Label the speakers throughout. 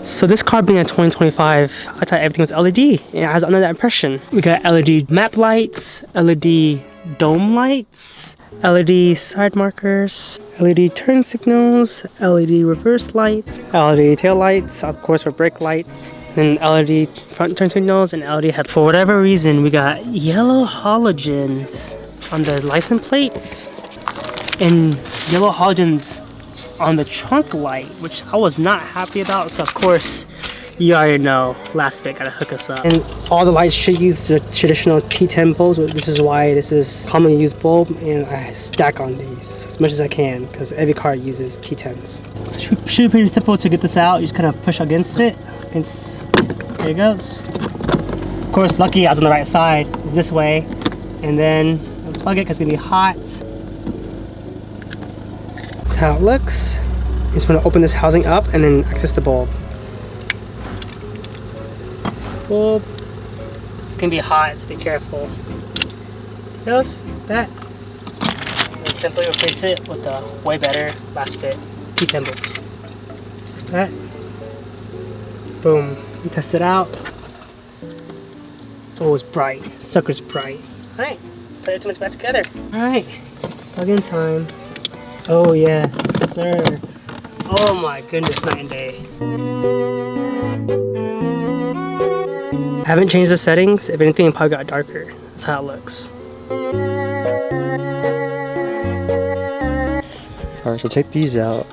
Speaker 1: So this car being a 2025, I thought everything was LED, and I was under that impression. We got LED map lights, LED dome lights, LED side markers, LED turn signals, LED reverse light, LED tail lights, of course for brake light, and LED front turn signals and LED head. For whatever reason, we got yellow halogens on the license plates and yellow halogens on the trunk light, which I was not happy about. So of course, you already know, Lasfit gotta hook us up. And all the lights should use the traditional T10 bulbs. This is why this is commonly used bulb, and I stack on these as much as I can because every car uses T10s. So it should be pretty simple to get this out. You just kind of push against it. There it goes. Of course, lucky I was on the right side. It's this way, and then unplug it because it's gonna be hot. That's how it looks. You just want to open this housing up and then access the bulb. Bulb. It's gonna be hot, so be careful. There it goes, that. And then simply replace it with the way better Lasfit T10 bulbs. Just like that. Boom. You test it out. Oh, it's bright. Sucker's bright. Alright, put it back together. Alright, plug-in time. Oh yes, sir. Oh my goodness, night and day. I haven't changed the settings. If anything, it probably got darker. That's how it looks.
Speaker 2: Alright, so take these out.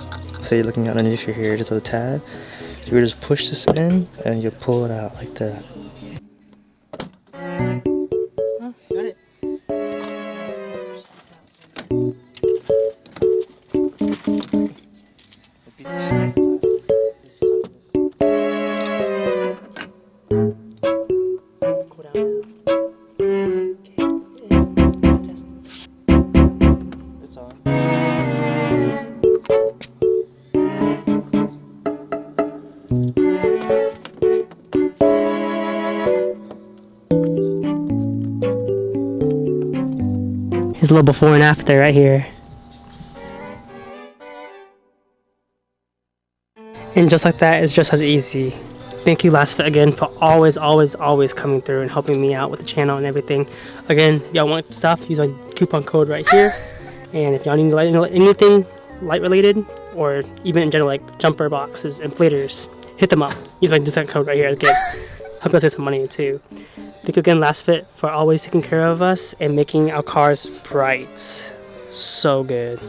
Speaker 2: Say you're looking underneath your hair, just a tab. You would just push this in and you pull it out like that.
Speaker 1: Oh, got it. Here's a little before and after right here. And just like that, it's just as easy. Thank you Lasfit again for always coming through and helping me out with the channel and everything. Again, if y'all want stuff, use my coupon code right here. And if y'all need anything light related, or even in general like jumper boxes, inflators, hit them up. Use my discount code right here again. Help us save some money too. Thank you again Lasfit for always taking care of us and making our cars bright. So good.